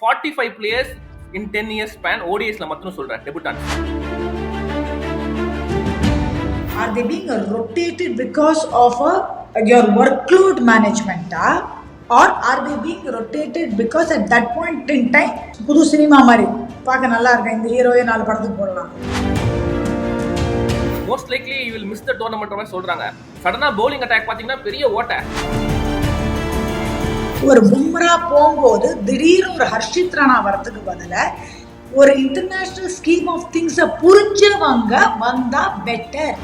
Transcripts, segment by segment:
45 players in 10 years span ODIs la matrum solren debutants. Are they being rotated because of your workload management or are they being rotated because at that point in time புது cinema மாதிரி பார்க்க நல்லா இருக்கு இந்த ஹீரோயே 4 படத்துக்கு போடலாம். Most likely you will miss the tournament னு சொல்றாங்க. சடனா bowling attack பாத்தீங்கன்னா பெரிய ஓட்ட. ஒரு பும்ரா போகும்போது திடீர்னு ஒரு ஹர்ஷித் ராணா வரதுக்கு பதிலா ஒரு இன்டர்நேஷனல் ஸ்கீம் ஆஃப் திங்ஸை புரிஞ்சவங்க வந்தா பெட்டர்.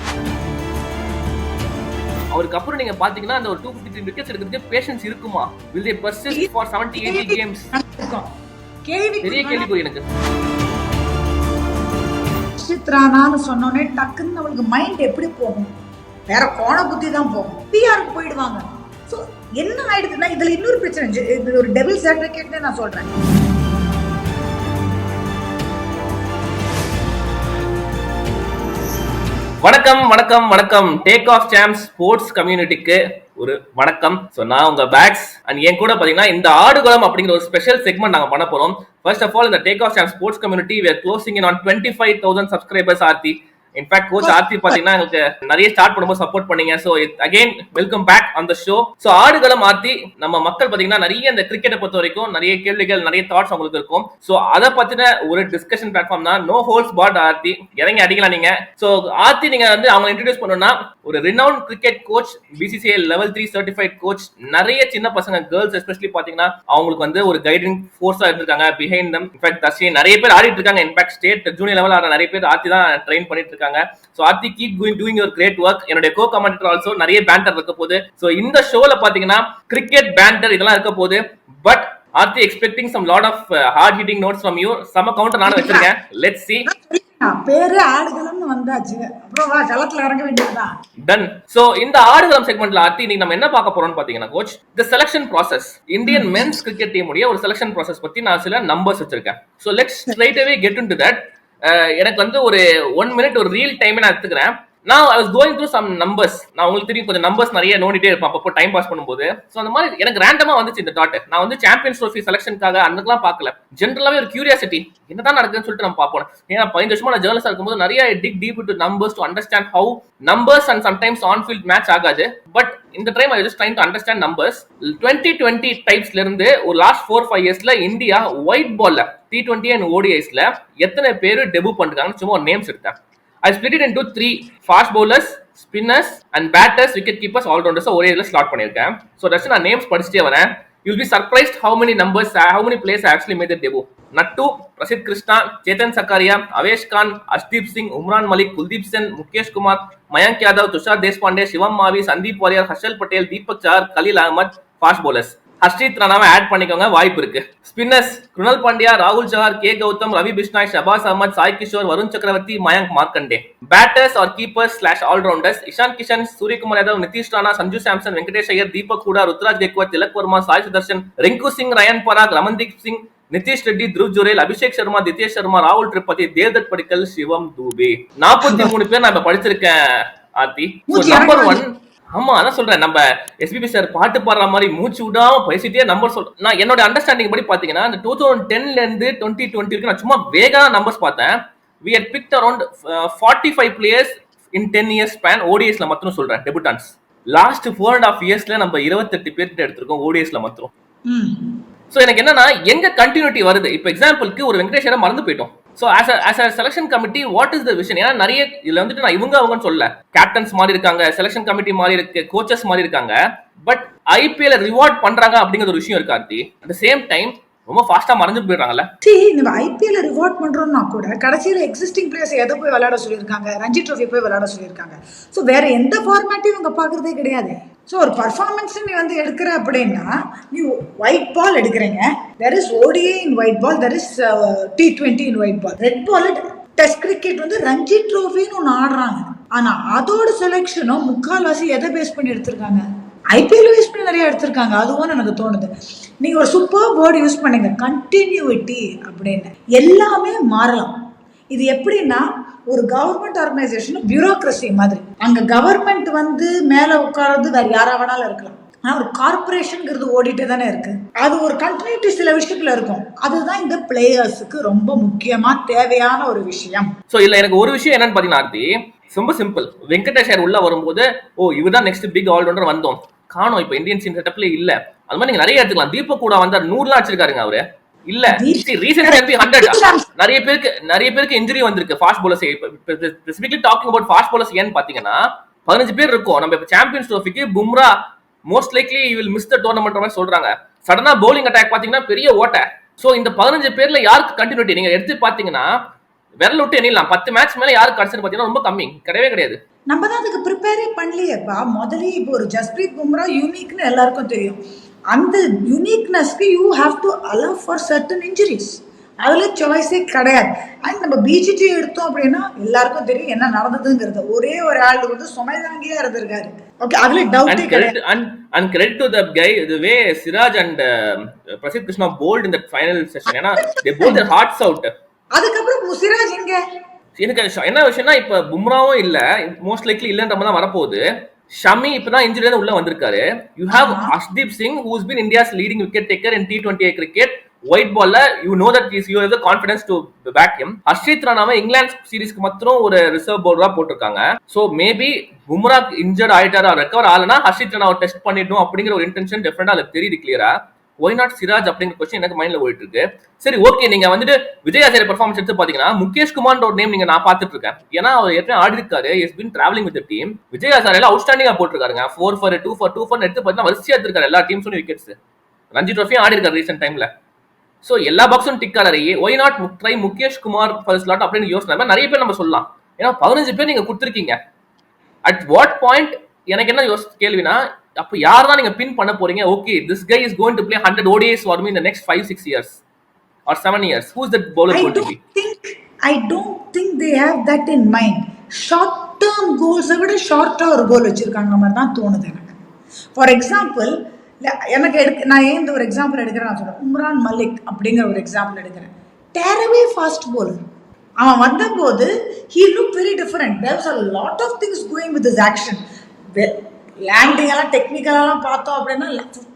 அவருக்கு அப்புறம் நீங்க பாத்தீங்கன்னா அந்த ஒரு 253 விக்கெட்ஸ் எடுக்கிறதுக்கு பேஷன்ஸ் இருக்குமா? will they persist for 70-80 games? பெரிய கேள்வி எனக்கு. ஹர்ஷித் ராணான்னு சொன்னோடனே டக்குன்னு அவளுக்கு மைண்ட் எப்படி போகும்? வேற கோண புத்தி தான் போகும். பிஆருக்கு போயிடுவாங்க. ஸோ என்ன ஆயிடுதுன்னா இதுல இன்னொரு பிரச்சனை, இது ஒரு டெவில்ஸ் அட்வொகேட்னு நான் சொல்றேன். வணக்கம் வணக்கம் வணக்கம் டேக் ஆஃப் சாம்ஸ் ஸ்போர்ட்ஸ் கம்யூனிட்டிக்கு ஒரு வணக்கம். ஸோ நான் உங்க பேக்ஸ் அண்ட் என் கூட பாத்தீங்கன்னா இந்த ஆடுகளம் அப்படிங்கிற ஒரு ஸ்பெஷல் செக்மெண்ட் நாங்க பண்ண போறோம். ஃபர்ஸ்ட் ஆஃப் ஆல் இந்த take off Sam's sports community we are closing in on 25,000 subscribers. Aarthi in fact coach Aarthi பாத்தீங்கன்னா எங்களுக்கு நிறைய ஸ்டார்ட் பண்ணும்போது சப்போர்ட் பண்ணீங்க. So again welcome back on the show. So Aadukalam Aarthi, நம்ம மக்கள் பாத்தீங்கன்னா நிறைய இந்த கிரிக்கெட்டை பொறுத்த வரைக்கும் நிறைய கேள்விகள் நிறைய தாட்ஸ் அவங்களுக்கு இருக்கும். ஸோ அதை பத்தின ஒரு டிஸ்கஷன் பிளாட்ஃபார்ம் தான் நோ ஹோல்ஸ் பார்ட் ஆர்த்தி. இறங்கி அடிக்கலாம் நீங்க. ஸோ ஆர்த்தி நீங்க வந்து அவங்க இன்ட்ரடியூஸ் பண்ணணும்னா ஒரு renowned cricket coach, BCCI level 3 certified coach, நிறைய சின்ன பசங்க கேர்ள்ஸ் எஸ்பெஷலி பாத்தீங்கன்னா அவங்களுக்கு வந்து ஒரு கைடிங் ஃபோர்ஸா இருந்திருக்காங்க பிஹைண்ட் தம். இன்ஃபேக்ட் தர்ஷி நிறைய பேர் ஆடிட்டு இருக்காங்க. இன்ஃபேக்ட் ஸ்டேட் ஜூனியர் லெவல் ஆடுற நிறைய பேர் ஆர்த்தி தான் ட்ரெயின் பண்ணிட்டு இருக்காங்க. So Aarthi, keep doing your great work. என்னோட co-commentator also நிறைய பேண்டர் இருக்க போகுது. So இந்த ஷோல பாத்தீங்கன்னா கிரிக்கெட் பேண்டர் இதெல்லாம் இருக்க போகுது. But Aarthi expecting some lot of hard hitting notes from you. சம கவுண்டர் நானும் வச்சிருக்கேன். Let's see. பேரு ஆடுகளம்னு வந்தாச்சு, அப்புறம் வா களத்துல இறங்க வேண்டியதுதான். டன். So இந்த ஆடுகளம் செக்மெண்ட்ல Aarthi நீங்க நம்ம என்ன பார்க்க போறோம்னு பாத்தீங்கன்னா coach, the selection process, Indian men's cricket team உடைய ஒரு செலக்ஷன் process பத்தி நான் சில நம்பர்ஸ் வச்சிருக்கேன். So let's straight away get into that. எனக்கு வந்து ஒரு 1 minute ஒரு ரியல் டைம் நான் எடுத்துக்கிறேன். Now I was going through some numbers. நான் உங்களுக்கு தெரியும் கொஞ்சம் நம்பர்ஸ் நிறைய நோண்டிட்டே இருப்பேன் அப்பப்போ டைம் பாஸ் பண்ணும்போது. ஸோ அந்த மாதிரி எனக்கு ரேண்டமா வந்துச்சு இந்த தாட். நான் வந்து சாம்பியன்ஸ் ட்ரோஃபி செலக்ஷனுக்காக அன்னைக்கெல்லாம் பார்க்கல. ஜென்ரலாவே ஒரு கியூரியாசிட்டி என்னதான் நடக்குதுன்னு சொல்லிட்டு நம்ம பார்ப்போம். ஏன்னா 15 வருஷமா நான் ஜேர்னலிஸ்டா இருக்கும்போது நிறைய dig deep to numbers to understand how numbers and sometimes on field match ஆகாது. பட் இந்த time I just trying to understand numbers. 2020 டைப்ஸ்ல இருந்து ஒரு லாஸ்ட் 4-5 இயர்ஸ்ல இந்தியா ஒயிட் பால்ல T20 அண்ட் ODIஸ்ல எத்தனை பேர் டெபு பண்ணிருக்காங்கன்னு சும்மா ஒரு நேம்ஸ் எடுத்தேன். I split it into 3: fast bowlers, spinners and batters, wicket keepers, all rounders. ஒரே இதுல ஸ்லாட் பண்ணிருக்கேன். So that's நான் நேம்ஸ் படிச்சிட்டே வரேன். You'll be surprised how many players actually made their debut. Nattu, Prasidh Krishna, Chetan Sakaria, Avesh Khan, Ashdeep Singh, Umran Malik, Kuldeep Sen, Mukesh Kumar, Mayank Yadav, Tushar Deshpande, Shivam Mavi, Sandeep Warrier, Harshal Patel, Deepak Chahar, Khalil Ahmed. Fast bowlers Harshit ராணாவை add பண்ணிக்கோங்க, வாய்ப்பு இருக்கு. Spinners Krunal Pandya, ராகுல் Chahar, K Gowtham, Ravi Bishnoi, Shahbaz Ahmed, Sai Kishore, Varun Chakravarthy, Mayank Markande. Batters or keepers / allrounders Ishan Kishan, Suryakumar Yadav, Nitish Rana, Sanju Samson, Venkatesh Iyer, Deepak Hooda, Ruturaj Gaikwad, Tilak Varma, Sai Sudharsan, Rinku Singh, Riyan Parag, Ramandeep Singh, Nitish Reddy, Dhruv Jurel, Abhishek Sharma, Jitesh Sharma, ராகுல் திரிபாதி, தேவ்தத் படிக்கல், சிவம் தூபே. 43 பேர் நான் இப்ப படிச்சிருக்கேன் ஆர்த்தி. நம்பர் 1, ஆமா அதான் சொல்றேன், நம்ம எஸ்பிபி சார் பாட்டு பாடுற மாதிரி மூச்சு விடாம பேசிட்டே நம்பர் சொல்றேன். நான் என்னோட அண்டர்ஸ்டாண்டிங் படி பாத்தீங்கன்னா இந்த 2010ல இருந்து 2020 வரைக்கும் நான் சும்மா வேகா நம்பர்ஸ் பார்த்தேன். we had picked around 45 players in 10 years span ODIsல மட்டும் சொல்றேன் டெபுட்டன்ஸ். லாஸ்ட் 4.5 இயர்ஸ்ல நம்ம 28 பேர் கிட்ட எடுத்திருக்கோம் ODIsல மட்டும். சோ எனக்கு என்னன்னா எங்க கண்டினியூட்டி வருது. இப்போ எக்ஸாம்பிளுக்கு ஒரு வெங்கடேஷரை மறந்து போயிட்டோம். So as a selection committee, what is the vision? ஏன்னா நிறைய இதுல வந்துட்டு நான் இவங்க அவங்கன்னு சொல்ல, கேப்டன்ஸ் மாதிரி இருக்காங்க, செலக்ஷன் கமிட்டி மாதிரி இருக்கு, கோச்சஸ் மாதிரி இருக்காங்க. பட் IPL ரிவார்ட் பண்றாங்க அப்படிங்கிற ஒரு விஷயம் இருக்கு Aarthi. At the same time ரொம்ப ஃபாஸ்டா மறந்து போயிடுறாங்கல்ல. நம்ம IPL ரிவார்ட் பண்றோம்னா கூட கடைசியில எக்ஸிஸ்டிங் பிளேயர்ஸ் எதை போய் விளையாட சொல்லியிருக்காங்க, ரஞ்சி ட்ரோஃபி போய் விளையாட சொல்லியிருக்காங்க. ஸோ வேற எந்த ஃபார்மேட்டையும் இவங்க பாக்குறதே கிடையாது. ஸோ ஒரு பர்ஃபார்மன்ஸ் நீ வந்து எடுக்கிற அப்படின்னா நீ ஒயிட் பால் எடுக்கிறீங்க. There is ODI in white ball, there is T20 in white ball. Red ball test cricket வந்து ரஞ்சி ட்ரோஃபின்னு ஒன்று ஆடுறாங்க. ஆனா அதோட செலெக்ஷனும் முக்கால்வாசி எதை பேஸ் பண்ணி எடுத்திருக்காங்க, IPL யூஸ் பண்ணி நிறைய எடுத்திருக்காங்க. அதுவும் எனக்கு தோணுது. நீங்க ஒரு சூப்பர் வேர்டு யூஸ் பண்ணீங்க, கண்டினியூட்டி அப்படின்னு. எல்லாமே மாறலாம். இது எப்படின்னா ஒரு கவர்மெண்ட் ஆர்கனைசேஷன் பியூரோக்ரஸி மாதிரி. அங்க கவர்மெண்ட் வந்து மேல உட்கார்றது வேற யாரா வேணாலும் இருக்கலாம். ஆனால் ஒரு கார்பரேஷனுங்கிறது ஓடிட்டே தானே இருக்கு. அது ஒரு கண்டினியூட்டி சில விஷயத்துல இருக்கும். அதுதான் இந்த பிளேயர்ஸுக்கு ரொம்ப முக்கியமா தேவையான ஒரு விஷயம். ஸோ இல்லை எனக்கு ஒரு விஷயம் என்னன்னு பார்த்தீங்கன்னா ஆர்த்தி, ரொம்ப சிம்பிள். வெங்கடேஷ் ஐயர் உள்ள வரும்போது இவர் தான் நெக்ஸ்ட் பிக் ஆல்ரவுண்டர் வந்தோம், காணோம். இப்போ இந்தியன் டீம் செட்டப்ல இல்ல. அது மாதிரி நீங்க நிறைய எடுத்துக்கலாம். தீபக் கூட வந்தார், 100 அடிச்சிருக்காருங்க அவரு. இல்ல ரீசென்ட்லி 100 நிறைய பேருக்கு இன்ஜுரி வந்திருக்கு fast bowlers. Specifically talking about fast bowlers ஏன்னு பாத்தீங்கன்னா 15 பேர் இருக்கும். நம்ம இப்ப சாம்பியன்ஸ் ட்ரோஃபிக்கு Bumrah most likely will miss the tournament மாதிரி சொல்றாங்க. சடனா பவுலிங் அட்டாக் பாத்தீங்கன்னா பெரிய ஓட்ட. சோ இந்த 15 பேர்ல யாருக்கு கண்டினியூட்டி நீங்க எடுத்து பாத்தீங்கன்னா விரல் விட்டு எண்ணிடலாம். 10 மேட்ச் மேல யாருக்கு கிடைச்சது பாத்தீங்கன்னா ரொம்ப கம்மி, கிடையவே கிடையாது. நம்ம தான் அதுக்கு ப்ரிப்பேரே பண்ணலையேப்பா. முதல்ல இப்போ ஒரு ஜஸ்பிரீத் பும்ரா யூனிக்னு எல்லாருக்கும் தெரியும். அந்த யூனிக்னஸ்க்கு you have to allow for certain injuries. அதில் சாய்ஸே கிடையாது. அண்ட் நம்ம பிஜிடி எடுத்தோம் அப்படின்னா எல்லாருக்கும் தெரியும் என்ன நடந்ததுங்கிறது. ஒரே ஒரு ஆள் வந்து சுமைதாங்கியா இருந்திருக்காரு. ஓகே, அதுல டவுட்டே கிடையாது. And credit to the guy, the way Siraj and Prasidh Krishna bowled in that final session. ஏன்னா they bowled their hearts out. அதுக்கப்புறம் சிராஜ் எங்க? எனக்கு என்ன விஷயம்னா இப்ப பும்ராவும் இல்ல, மோஸ்ட் லைக்லி இல்லன்ற மாதிரி தான் வரப்போகுது. ஷமி இப்பதான் இன்ஜுரியில உள்ள வந்திருக்காரு. You have Harshdeep Singh who has been India's leading wicket taker in T20 cricket. White பால்ல you know that you have the confidence to back him. Harshit ராணாவை இங்கிலாந்து சீரிஸ்க்கு மட்டும் ஒரு ரிசர்வ் பவுலரா போட்டிருக்காங்க. சோ மேபி பும்ரா இன்ஜர்ட் ஆயிட்டாரா, ரெக்கவர் ஆகலனா ஹர்ஷித் ராணாவை டெஸ்ட் பண்ணிடணும் அப்படிங்கிற ஒரு இன்டென்ஷன் டெஃபினட்டா அதுக்கு தெரியுது கிளியரா. ஒய் நாட் சிராஜ் அப்படிங்கிற கொஸ்டின் எனக்கு மைண்ட்ல போயிட்டு இருக்கு. சரி ஓகே, நீங்க வந்துட்டு விஜய் ஹசாரே பெர்ஃபார்மன்ஸ் எடுத்து பாத்தீங்கன்னா முகேஷ் குமார் ஒரு நேம் நீங்க நான் பாத்துட்டு இருக்கேன். ஏன்னா அவர் ஏற்கனவே ஆடி இருக்காரு, is been travelling with team. Vijay ஹசாரேல அவுட்ஸ்டாண்டிங்கா போட்டிருக்காருங்க. 4 for 2 for 2 for எடுத்து பாத்தீங்கன்னா வரிசையா எடுத்திருக்காரு எல்லா டீம்ஸோட விக்கெட்ஸ். ரஞ்சி ட்ரோஃபியும் ஆடி இருக்காரு ரீசென்ட் டைம்ல. சோ எல்லா பாக்ஸும் டிக் ஆறாரு. Why not try Mukesh Kumar first slot அப்படின்னு யோசனை நிறைய பேர் நம்ம சொல்லலாம். ஏன்னா 15 பேர் நீங்க கொடுத்துருக்கீங்க. அட் வாட் பாயிண்ட் எனக்கு என்ன கேள்வினா, அப்ப யார் தான் நீங்க பின் பண்ண போறீங்க? Okay, this guy is going to play 100 ODIs for me in the next 5-6 years or 7 years. Who is that bowler going to be? I don't think they have that in mind. Short term goals விட ஷார்ட்டா ஒரு கோல் வச்சிருக்காங்க மாதிரி தான் தோணுது எனக்கு. For example, எனக்கு நான் ஏன் இந்த ஒரு எக்ஸாம்பிள் எடுக்கிறேன் நான் சொல்றேன். உம்ரான் மலிக் அப்படிங்கிற ஒரு எக்ஸாம்பிள் எடுக்கிறேன். டேரவே ஃபாஸ்ட் bowler. அவன் வந்தபோது he looked very different. There was a lot of things going with his action. Landing எல்லாம் டெக்னிக்கலெல்லாம் பார்த்தோம் அப்படின்னா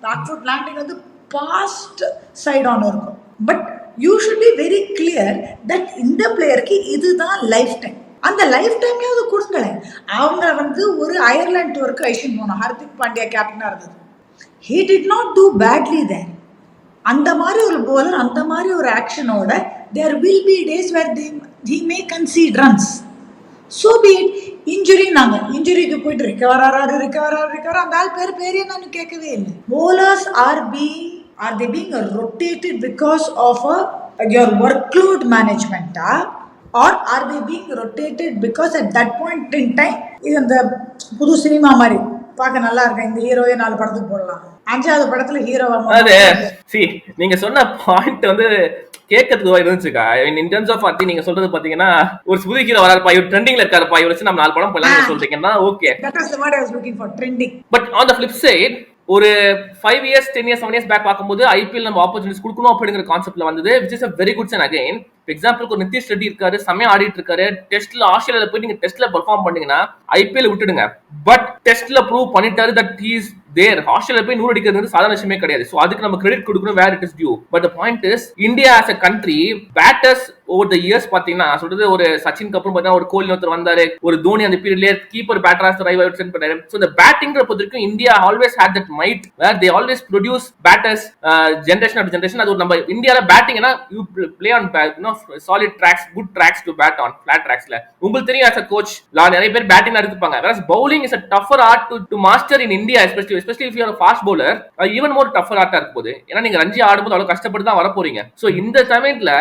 பேக் ஃபுட் லேண்டிங் வந்து பாஸ்ட் சைட் ஆன் இருக்கும். But you should be very clear that இந்த பிளேயருக்கு இதுதான் லைஃப் டைம். அந்த லைஃப் டைம்லேயாவது கொடுங்களேன். அவங்க வந்து ஒரு அயர்லாந்து டூருக்கு ஐஷன் போனோம். ஹர்திக் பாண்டியா கேப்டனாக இருந்தது. He did not do badly there. அந்த மாதிரி ஒரு போலர், அந்த மாதிரி ஒரு ஆக்ஷனோட there will be days where he may concede runs. So be it. இன்ஜுரிக்கு போயிட்டு ரிகவர் அந்த ஆள் பேரே நான் கேட்கவே இல்லை. bowlers are they being rotated because of your workload management or are they being rotated because at that point in time இது அந்த புது சினிமா மாதிரி பார்க்க நல்லா இருக்கு, இந்த ஹீரோவே 4 படத்துக்கு போடலாம், 5வது படத்துல ஹீரோவா. நீங்க சொன்ன பாயிண்ட் வந்து கேட்கறதுக்கு இருந்துச்சுக்கா. இன் டர்ம்ஸ் ஆஃப் ஆர்த்தி நீங்க சொல்றது பாத்தீங்கன்னா ஒரு புது ஹீரோ வராருப்பா, இவர் ட்ரெண்டிங்ல இருக்காருப்பா, இவர் வச்சு நம்ம 4 படம் பண்ணலாம் சொல்றீங்கன்னா okay. That was the word I was looking for, trending. But on the flip side, ஒரு 5 years 10 years 7 years பேக் பார்க்கும்போது ஐபிஎல் நம்ம ஆப்பர்ச்சுனிட்டிஸ் கொடுக்கணும் அப்படிங்கிற கான்செப்ட்ல வந்தது, which is a very good sign again. எக்ஸாம்பிளுக்கு ஒரு நிதிஷ் ரெட்டி இருக்காரு, செம்மையா ஆடிட்டு இருக்காரு. டெஸ்ட்ல ஆஸ்திரேலியால போய் நீங்க டெஸ்ட்ல பெர்ஃபார்ம் பண்ணீங்கன்னா ஐபிஎல் விட்டுடுங்க, பட் டெஸ்ட்ல ப்ரூவ் பண்ணிட்டாரு that he is there. Australia போய் 100 அடிக்கிறது சாதாரண விஷயமே கிடையாது. சோ அதுக்கு நம்ம கிரெடிட் கொடுக்கணும், where it is due. But the point is India as a country, batters over the years பாத்தீங்கன்னா நான் சொல்றது ஒரு சச்சின் அப்புறம் பார்த்தா ஒரு கோலி ஒருத்தர் வந்தாரு, ஒரு தோனி அந்த பீரியட்ல கீப்பர் பேட்டரா ரைவ் அவுட் சென்ட் பண்ணாரு. சோ இந்த பேட்டிங்ற பொறுத்தவரைக்கும் India always had that might where they always produce batters generation after generation. அது ஒரு நம்ம இந்தியால பேட்டிங்னா you play on solid tracks, good tracks to bat on, flat tracksல. உங்களுக்கு தெரியும் as a coach நிறைய பேர் பேட்டிங் எடுத்துப்பாங்க. whereas bowling is a tougher art to master in India, especially if you are a fast bowler, even more tougher art இருக்கும் போது. ஏன்னா நீங்க ரஞ்சி ஆடும்போது அவ்வளவு கஷ்டப்பட்டு தான் வர போறீங்க. சோ இந்த சமயத்துல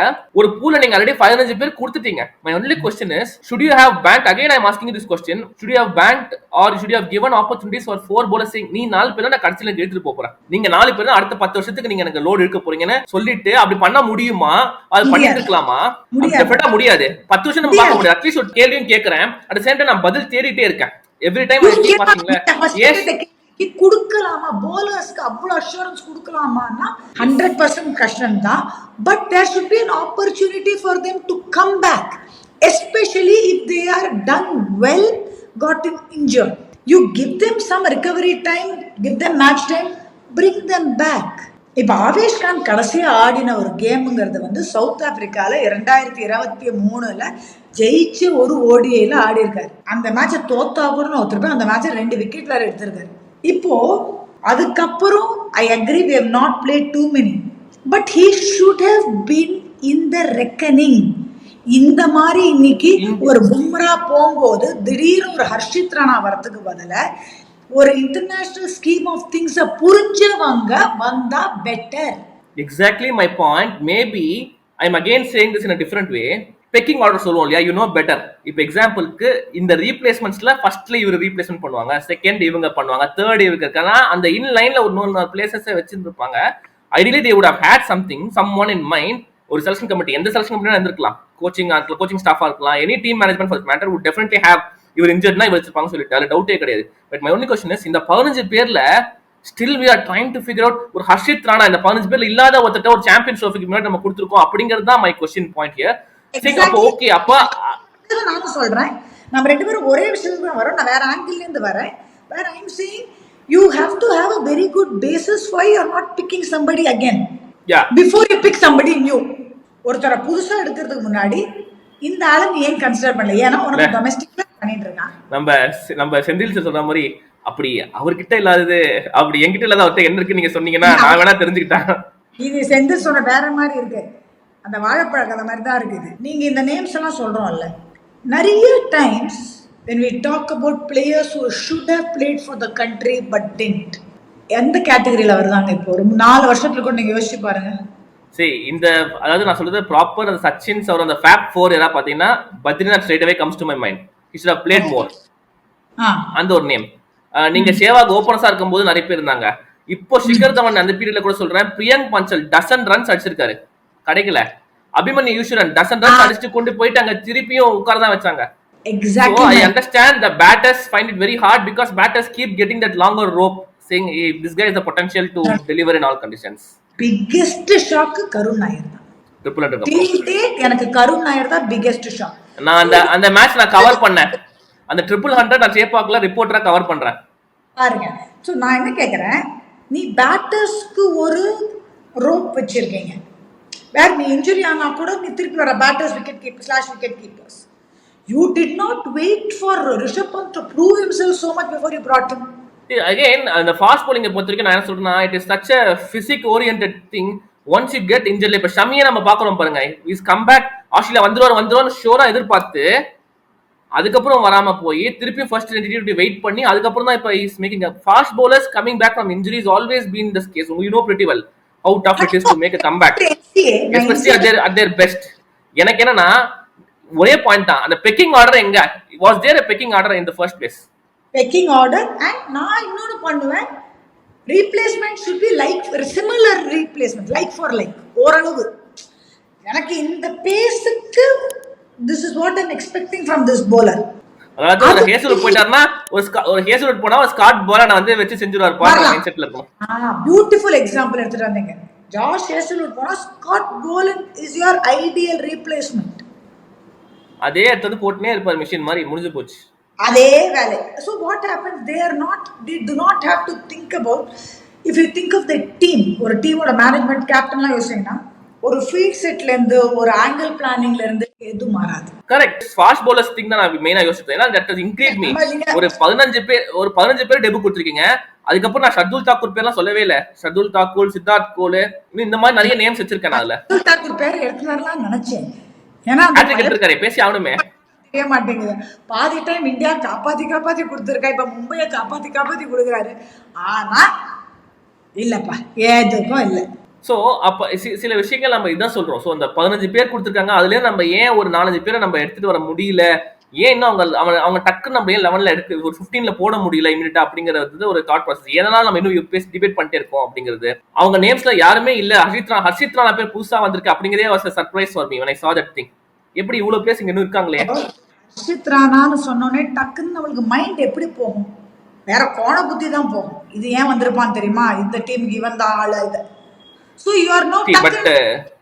ஒரு பூல நீங்க ஆல்ரெடி 15 பேர் கொடுத்துட்டீங்க. my only question is, should you have banked, again I am asking you this question, should you have banked or should you have given opportunities for 4 bowlers saying நீ 4 பேர் நான் கடைசில எடுத்துட்டு போறேன், நீங்க 4 பேர் அடுத்த 10 வருஷத்துக்கு நீங்க எனக்கு லோட் எடுக்க போறீங்கன்னு சொல்லிட்டு அப்படி பண்ண முடியுமா? அது பண்ணிட்டு இருக்கலாமா? முடியாது. 10 வருஷம் நம்ம பார்க்க முடியாது. அட்லீஸ்ட் ஒரு கேள்வியும் கேக்குறேன், அட் சேம் டைம் நான் பதில் தேடிட்டே இருக்கேன். எவ்ரி டைம் குடுக்கலாமா bowlersக்கு அவ்வளவு அஷூரன்ஸ் குடுக்கலாமான்னா 100% கஷ்டம் தான். But there should be an opportunity for them to come back, especially if they are done well, got injured. You give them some recovery time, give them match time, bring them back. இப்ப ஆவேஷ் கான் கடைசியா ஆடின ஒரு கேமுங்கிறது வந்து south ஆப்பிரிக்கால 2023 ஜெயிச்சு ஒரு ஓடிஐல ஆடி இருக்காரு. அந்த மேட்சை தோத்தா கூட நான் ஒருத்தருப்பேன். அந்த மேட்சை 2 விக்கெட் வேற எடுத்திருக்காரு. இப்போ அதுக்கப்புறம் I agree we have not played too many, but he should have been in the reckoning. இந்த மாதிரி இன்னைக்கு ஒரு பும்ரா போகும்போது திடீர்னு ஒரு ஹர்ஷித் ராணா வரதுக்கு பதிலா ஒரு இன்டர்நேஷனல் ஸ்கீம் ஆஃப் திங்ஸ் புரிஞ்சவங்க வந்தா better. Exactly my point. Maybe I am again saying this in a different way. Begging order சொல்லுவோம் இல்லையா, யூ நோ பெட்டர். இப்போ எக்ஸாம்பிளுக்கு இந்த ரீப்ளேஸ்மெண்ட்ஸ்ல ஃபர்ஸ்ட்ல இவர் ரீப்ளேஸ்மெண்ட் பண்ணுவாங்க, செகண்ட் இவங்க பண்ணுவாங்க, தேர்ட் இவங்க இருக்காங்க. அந்த இன் லைன்ல ஒரு 4 பிளேசஸ் வச்சிருப்பாங்க. Ideally they would have had something, someone in mind. ஒரு செலக்ஷன் கமிட்டி, எந்த செலக்ஷன் கமிட்டியா இருந்திருக்கலாம், கோச்சிங் ஸ்டாஃபா இருக்கலாம், any team management for matter would definitely have இவர் இன்ஜர்ட்னா இவர் வச்சிருப்பாங்க சொல்லிட்டு, அது டவுட்டே கிடையாது. But my only question is, இந்த 15 பேர்ல still we are trying to figure out ஒரு ஹர்ஷித் ராணா இந்த 15 பேர்ல இல்லாத ஒருத்தட்ட ஒரு சாம்பியன்ஸ் ட்ரோஃபிக்கு முன்னாடி நம்ம கொடுத்துருக்கோம் அப்படிங்கிறது தான் மை क्वेश्चन பாயிண்ட் ஹியர். அப்போ ஓகே, அப்ப நானும் சொல்றேன், நம்ம 2 பேரும் ஒரே விஷயத்துக்கு தான் வரோம். நான் வேற ஆங்கிள் இருந்து வரேன். வேற I am saying you have to have a very good basis why you are not picking somebody again. Yeah. Before you pick somebody new. ஒருத்தர புதுசா எடுக்கிறதுக்கு முன்னாடி இந்த ஆளை நீ ஏன் கன்சிடர் பண்ணல? ஏன்னா உனக்கு டொமஸ்டிக்ல பண்ணிட்டு இருக்கான். நம்ம செந்தில் சார் சொன்ன மாதிரி அப்படி அவர்கிட்ட இல்லாதது அப்படி என்கிட்ட இல்லாத அவர்கிட்ட என்ன இருக்கு நீங்க சொன்னீங்கன்னா நான் வேணா தெரிஞ்சுக்கிட்டேன். இது செந்தில் சொன்ன வேற மாதிரி இருக்கு, அந்த வாழைப்பழ கதை மாதிரி தான் இருக்குது. நீங்க இந்த நேம்ஸ் எல்லாம் சொல்றோம்ல, நிறைய times when we talk about players who should have played for the country but didn't, எந்த கேட்டகரியில வருதாங்க? இப்போ ஒரு 4 வருஷத்துல கூட நீங்க யோசிச்சு பாருங்க. சரி, இந்த அதாவது நான் சொல்றது ப்ராப்பர் அந்த சச்சின்ஸ் அவர் அந்த ஃபேப் 4 எல்லாம் பாத்தீங்கன்னா Badrinath straight away comes to my mind. He should have played more. அந்த ஒரு நேம். நீங்க சேவாக் ஓபனர்ஸா இருக்கும்போது நிறைய பேர் இருந்தாங்க. இப்போ ஷிகர் தவன் அந்த பீரியட்ல கூட சொல்றேன், பிரியங்க் பஞ்சல் டசன் ரன்ஸ் அடிச்சிருக்காரு, கிடைக்கல. அபிமன்யு யூசுரன் டசன் ரன்ஸ் அடிச்சுட்டு கொண்டு போயிட்டு அங்க திருப்பியும் உட்கார தான் வச்சாங்க. Exactly. So I understand the batters find it very hard because batters keep getting that longer rope saying hey, this guy has the potential to deliver in all conditions. Biggest shock கருண் நாயர் தான். Triple hundred எனக்கு கருண் நாயர் தான் biggest shock. நான் அந்த match நான் cover பண்ணேன். அந்த 100 நான் சேப்பாக்ல ரிப்போர்ட்டரா cover பண்றேன் பாருங்க. சோ நான் என்ன கேக்குறேன், நீ பேட்டர்ஸ்க்கு ஒரு ரோப் வச்சிருக்கீங்க, வேற நீ இன்ஜுரி ஆனா கூட நீ திருப்பி வர batters wicket keeper / wicket keepers. You did not wait for Rishabh Pant to prove himself so much before you brought him. Again, the fast bowling பொறுத்த வரைக்கும் நான் என்ன சொல்றேன்னா, it is such a physic oriented thing. Once you get injured, இப்ப ஷமியை நம்ம பாக்குறோம் பாருங்க, is come back, Australia வந்துருவாரு ஷோரா எதிர்பார்த்து அதுக்கப்புறம் வராம போய் திருப்பி ஃபர்ஸ்ட் டென்டிட்டி வெயிட் பண்ணி அதுக்கப்புறம் தான் இப்ப is making fast bowlers coming back from injuries always been this case. You know pretty well how tough it is to make a comeback, especially at their best. எனக்கு என்னன்னா ஒரே பாயிண்ட் தான், அந்த pecking order எங்க was there a pecking order in the first place? Pecking order. and நான் இன்னொரு பண்ணுவேன், replacement should be like similar replacement, like for like. ஓரளவு எனக்கு இந்த பேஸ்க்கு this is what I'm expecting from this bowler. அதாவது ஒரு Hazlewood போயிட்டாருன்னா ஒரு ஹேசல்வுட் போனா ஒரு ஸ்காட் போலர் நான் வந்து வச்சு செஞ்சுருவாரு பாருங்க மைண்ட் செட்ல இருக்கும். பியூட்டிஃபுல் எக்ஸாம்பிள் எடுத்துட்டு வந்தீங்க. ஜாஷ் ஹேசல்வுட் போனா Scott bowler is your ideal replacement. அதே எடுத்து போட்டுனே இருப்பார் மிஷின் மாதிரி, முடிஞ்சு போச்சு அதே வேலை. So what happens, they do not have to think about, if you think of the team, ஒரு டீமோட மேனேஜ்மெண்ட் கேப்டன்லாம் யோசிச்சீங்கன்னா ஒரு ஃபீல்ட் செட்ல இருந்து ஒரு ஆங்கிள் பிளானிங்ல இருந்து எதுவும் மாறாது. கரெக்ட். ஃபாஸ்ட் bowlers திங் தான் நான் மெயினா யோசிச்சேன். ஏன்னா தட் ஹஸ் இன்க்ரீஸ் மீ. ஒரு 15 பேர் டெபு கொடுத்திருக்கீங்க. அதுக்கப்புறம் நான் ஷர்துல் தாக்கூர் பேர்லாம் சொல்லவே இல்ல. ஷர்துல் தாக்கூர், சித்தார்த் கோல், இந்த மாதிரி நிறைய நேம்ஸ் வச்சிருக்கேன். அதுல ஷர்துல் தாக்கூர் பேர் எடுத்துறலாம் நினைச்சேன். ஏன்னா பேசி ஆகணுமே, தெரிய மாட்டேங்குது. பாதி டைம் இந்தியா காப்பாத்தி கொடுத்துருக்கா, இப்ப மும்பையை காப்பாத்தி கொடுக்குறாரு. ஆனா இல்லப்பா, எதுக்கும் இல்லை. சோ அப்ப சில விஷயங்கள் நம்ம இதான் சொல்றோம். சோ அந்த 15 பேர் கொடுத்துருக்காங்க, அதுல நம்ம ஏன் ஒரு 4-5 பேரை நம்ம எடுத்துட்டு வர முடியல, ஏன் இன்னும் அவங்க டக்கு நம்ம ஏன் 11ல எடுத்து ஒரு 15ல போட முடியல இமிடியட்டா அப்படிங்கறது ஒரு தாட் ப்ராசஸ். ஏன்னா நம்ம இன்னும் டிபேட் பண்ணிட்டே இருக்கோம் அப்படிங்கிறது. அவங்க நேம்ஸ்ல யாருமே இல்ல, ஹர்ஷித் ராணா பேர் புதுசா வந்திருக்கு அப்படிங்கறதே was surprise for me when I saw that thing. எப்படி இவ்வளவு பிளேஸ் இங்க இன்னும் இருக்காங்களே. ஹர்ஷித் ராணான்னு சொன்னோடனே டக்குன்னு நம்மளுக்கு மைண்ட் எப்படி போகும், வேற கோண புத்தி தான் போகும். இது ஏன் வந்திருப்பான்னு தெரியுமா, இந்த டீமுக்கு இவன் தான் ஆளு இது. So you are not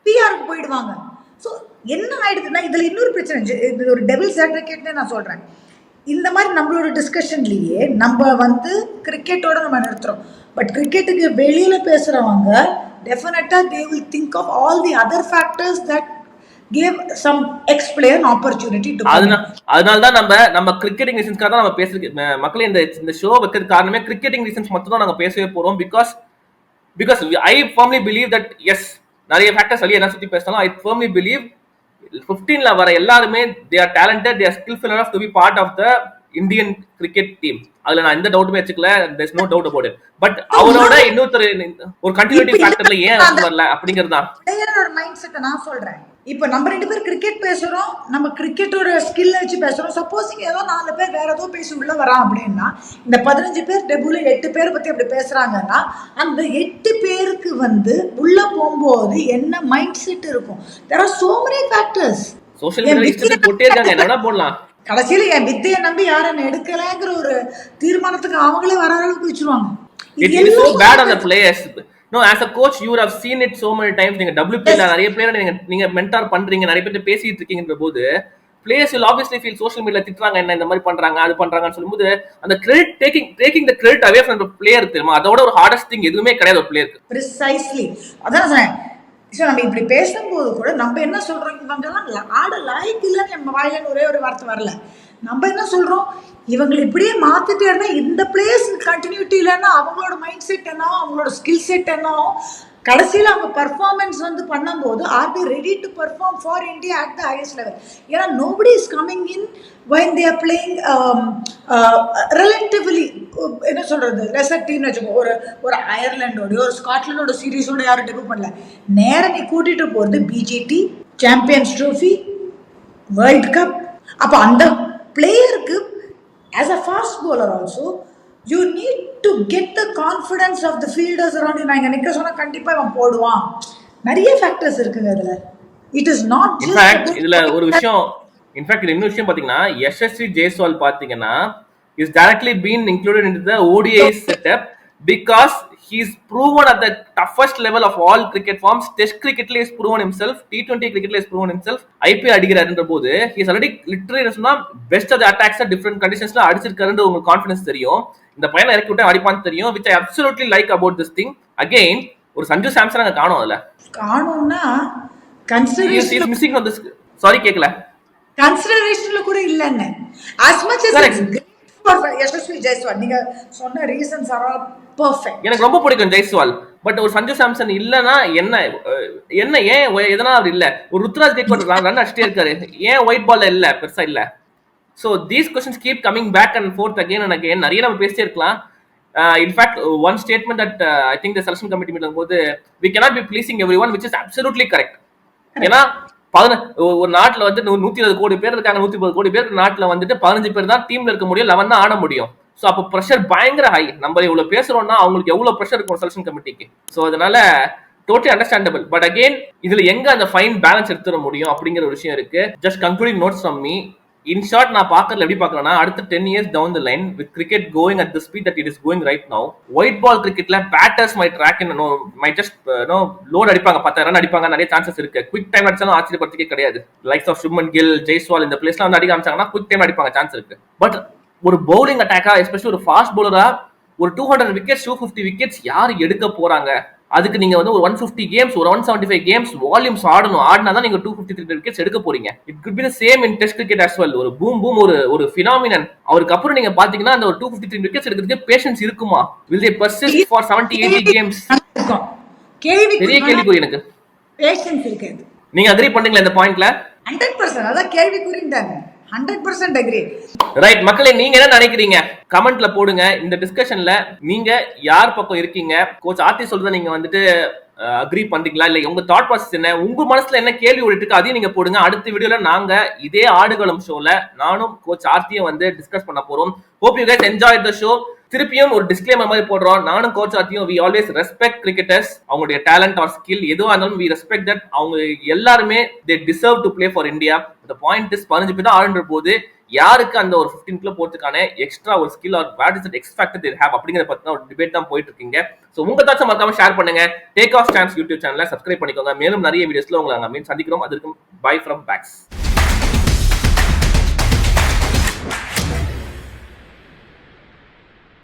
PR க்கு போயிடுவாங்க. So என்ன ஆயிடுதுன்னா இதுல இன்னொரு பிரச்சனை, இது ஒரு டெவில்ஸ் அட்வொகேட்னே நான் சொல்றேன். இந்த மாதிரி நம்மளோட டிஸ்கஷன்லயே நம்ம வந்து கிரிக்கெட்டோட நம்ம நிறுத்துறோம். பட் கிரிக்கெட்டுக்கு வெளியில பேசுறவங்க டெஃபினட்டா they will think of all the other factors that give some ex-player an opportunity to அதனால தான் நம்ம கிரிக்கெட்டிங் ரீசன்ஸ்க்காக தான் நம்ம பேசுறது. மக்களே இந்த ஷோ வைக்கிறது காரணமே கிரிக்கெட்டிங் ரீசன்ஸ் மட்டும் தான் நாங்க பேசவே போறோம். Because I firmly believe that yes, நிறைய ஃபேக்டர்ஸ் வெளியே என்ன சுத்தி பேசலாம். ஐ firmly believe 15ல வர எல்லாருமே they are talented, they are skillful enough to be part of the Indian cricket team. அதுல நான் எந்த டவுட்டுமே வச்சுக்கல. there is no doubt about it. But அவரோட இன்னொரு ஒரு கண்டினியூட்டி ஃபேக்டர்ல ஏன் வரல அப்படிங்கிறது தான் பிளேயரோட மைண்ட் செட்டை நான் சொல்றேன். இப்போ நம்ம 2 பேர் கிரிக்கெட் பேசுறோம், நம்ம கிரிக்கெட்டோட ஸ்கில் வச்சு பேசுறோம். சப்போஸிங் ஏதோ 4 பேர் வேற ஏதோ பேசி உள்ள வரான் அப்படின்னா, இந்த 15 பேர் டெபுல 8 பேர் பத்தி அப்படி பேசுறாங்கன்னா, அந்த 8 பேருக்கு வந்து உள்ள போகும்போது என்ன மைண்ட் செட் இருக்கும்? there are so many factors. Social media போட்டே இருக்காங்க, என்னடா போடலாம். கடைசியில என் வித்தையை நம்பி யாரும் எடுக்கலங்கிற ஒரு தீர்மானத்துக்கு அவங்களே வர அளவுக்கு வச்சிருவாங்க. It is so bad on the players. No, as a coach you would have seen it so many times. நீங்க WPL ல நிறைய பிளேயர் நீங்க மென்டார் பண்றீங்க, நிறைய பேர் பேசிட்டு இருக்கீங்கன்ற போது players will obviously feel social media திட்டுறாங்க, என்ன இந்த மாதிரி பண்றாங்க அது பண்றாங்கன்னு சொல்லும்போது அந்த credit taking the credit away from the player தெரியுமா, அதோட ஒரு ஹார்டஸ்ட் திங் எதுவுமே கிடையாது ஒரு பிளேயருக்கு. Precisely. அதான் சொன்னேன். ஸோ நம்ம இப்படி பேசும்போது கூட நம்ம என்ன சொல்றோம், இவங்கெல்லாம் ஆட லாய்க்கு இல்லைன்னு நம்ம வாயிலன்னு ஒரே ஒரு வார்த்தை வரல. நம்ம என்ன சொல்றோம், இவங்களை இப்படியே மாத்திட்டே இருந்தா இந்த பிளேயர்ஸ் கண்டினியூட்டி இல்லைன்னா அவங்களோட மைண்ட் செட் என்ன, அவங்களோட ஸ்கில் செட் என்ன, கடைசியில் அவங்க பர்ஃபார்மன்ஸ் வந்து பண்ணும்போது are they ready to perform for India at the highest level. ஏன்னா nobody is coming in when they are playing relatively என்ன சொல்றது லெசர் டீம்னு வச்சுக்கோ. ஒரு அயர்லாண்டோட ஒரு ஸ்காட்லாண்டோட சீரீஸோட யாரும் டெபியூட் பண்ணல. நேரம் நீ கூட்டிட்டு போறது PGT, champions trophy, world cup. அப்போ அந்த பிளேயருக்கு as a fast bowler also you need to get the confidence of the fielders around you. நான் நிக்க சொன்னா கண்டிப்பா அவன் போடுவான். நிறைய ஃபேக்டர்ஸ் இருக்குங்க இதுல. it is not just in fact இதுல ஒரு விஷயம், இன்ஃபேக்ட் இன்னொரு விஷயம் பாத்தீங்கன்னா யசஸ்வி ஜெய்ஸ்வால் பாத்தீங்கன்னா is directly been included into the ODI setup because he's proven at the toughest level of all cricket forms. Test cricket la is proven himself, T20 cricket la is proven himself, IPL அடிக்கிறாருன்ற போது he is already literally சொன்னா best of the attacks at different conditions la அடிச்சிருக்காருன்ற உங்களுக்கு confidence தெரியும். இந்த பையனை இறக்கி விட்டு அடிப்பான்னு தெரியும். which I absolutely like about this thing. Again ஒரு சஞ்சு சாம்சன் அங்க காணோம். அதுல காணோம்னா consideration is missing from this. sorry கேக்கல, கன்சிடரேஷன்ல கூட இல்லன்னு as much as it's great for Yashasvi Jaiswal. நீங்க சொன்ன ரீசன்ஸ் ஆர் ஆல் பெர்ஃபெக்ட். எனக்கு ரொம்ப பிடிக்கும் ஜெய்ஸ்வால். பட் ஒரு சஞ்சு சாம்சன் இல்லனா என்ன ஏன் எதனா அவர் இல்ல. ஒரு ருத்ராஜ் கேக்வாட் ரன் அடிச்சிட்டே இருக்காரு, ஏன் ஒயிட் பால்ல இல்ல, பெருசா இல்ல. So these questions keep coming back and forth again and again. நிறைய நம்ம பேசிட்டே இருக்கலாம். In fact one statement that I think the selection committee meeting போது we cannot be pleasing everyone, which is absolutely correct. ஏன்னா ஒரு நாட்டுல வந்து 120 கோடி பேர் இருக்காங்க, 130 கோடி பேர் நாட்டுல வந்துட்டு 15 பேர் தான் டீம்ல இருக்க முடியும், 11 தான் ஆட முடியும். ஸோ அப்போ ப்ரெஷர் பயங்கர ஹை. நம்ம இவ்வளவு பேசுறோம்னா அவங்களுக்கு எவ்வளவு ப்ரெஷர் இருக்கும் செலக்ஷன் கமிட்டிக்கு. ஸோ அதனால டோட்டலி அண்டர்ஸ்டாண்டபிள். பட் அகெயின் இதுல எங்க அந்த ஃபைன் பேலன்ஸ் எடுத்துட முடியும் அப்படிங்கிற ஒரு விஷயம் இருக்கு. Just concluding notes from me. In short, நான் பார்க்கறதுல எப்படி பார்க்கறேன்னா, அடுத்த 10 years down the line with cricket going at the speed that it is going right now, white ball cricketல batters might rack in might just load அடிப்பாங்க, 10 run அடிப்பாங்க, நிறைய chances இருக்கு. Quick time அடிச்சாலும் ஆச்சரியப்படுறதுக்கே கிடையாது. லைக்ஸ் ஆஃப் சுப்மன் கில், ஜெய்ஸ்வால் இந்த பிளேஸ்ல வந்து அடிக்க ஆரம்பிச்சாங்கன்னா குவிக் டைம் அடிப்பாங்க, சான்ஸ் இருக்கு. பட் ஒரு பவுலிங் அட்டாக்கா, எஸ்பெஷலி ஒரு ஃபாஸ்ட் பவுலரா ஒரு 200 விக்கெட்ஸ் 250 விக்கெட்ஸ் யார் எடுக்க போறாங்க? அதுக்கு நீங்க வந்து ஒரு 150 கேம்ஸ் ஒரு 175 கேம்ஸ் வால்யூம்ஸ் ஆடினா தான் நீங்க 253 விக்கெட்ஸ் எடுக்க போறீங்க. It could be the same in test cricket as well. ஒரு பூம் ஒரு ஃபினாமினன். அவருக்கு அப்புறம் நீங்க பாத்தீங்கன்னா அந்த ஒரு 253 விக்கெட்ஸ் எடுக்கிறதுக்கு பேஷன்ஸ் இருக்குமா? will they persist for 70-80 games? பெரிய கேள்விக்குறி. எனக்கு பேஷன்ஸ் இருக்காது. நீங்க அக்ரி பண்றீங்களா இந்த பாயிண்ட்ல? 100% அதான் கேள்விக்குறின்றாங்க. 100% agree. ரைட் மக்களே, நீங்க என்ன நினைக்கிறீங்க கமெண்ட்ல போடுங்க. இந்த டிஸ்கஷன்ல நீங்க யார் பக்கம் இருக்கீங்க? கோச் ஆர்த்தி சொல்றத நீங்க வந்துட்டு அக்ரி பண்றீங்களா, இல்ல உங்க தாட் ப்ராசஸ் என்ன, உங்க மனசுல என்ன கேள்வி ஓடிட்டு இருக்கு அதையும் நீங்க போடுங்க. அடுத்த வீடியோல நாங்க இதே ஆடுகளம் ஷோல நானும் கோச் ஆர்த்தியும் வந்து டிஸ்கஸ் பண்ண போறோம். Hope you guys enjoy the show. திருப்பியும் ஒரு டிஸ்க்ளைமர் மாதிரி போடுறோம், நானும் கோச் ஆர்த்தியும் we always respect cricketers. அவங்களுடைய டேலண்ட் ஆர் ஸ்கில் எதுவா இருந்தாலும் we respect that. அவங்க எல்லாருமே they deserve to play for India. the point is 15 பேர் தான் ஆடுற போது யாருக்கு அந்த ஒரு 15 கிலோ போறதுக்கான எக்ஸ்ட்ரா ஒரு skill R what is that X factor they have அப்படிங்கறத பத்தின ஒரு டிபேட் தான் போயிட்டு இருக்கீங்க. சோ உங்க தாட்ஸ் மறக்காம ஷேர் பண்ணுங்க. டேக் ஆஃப் சான்ஸ் யூடியூப் சேனலை சப்ஸ்கிரைப் பண்ணிக்கோங்க. மேலும் நிறைய வீடியோஸ்ல உங்களை அங்க சந்திக்கிறோம். அதற்கு பை ஃப்ரம் பேக்ஸ்.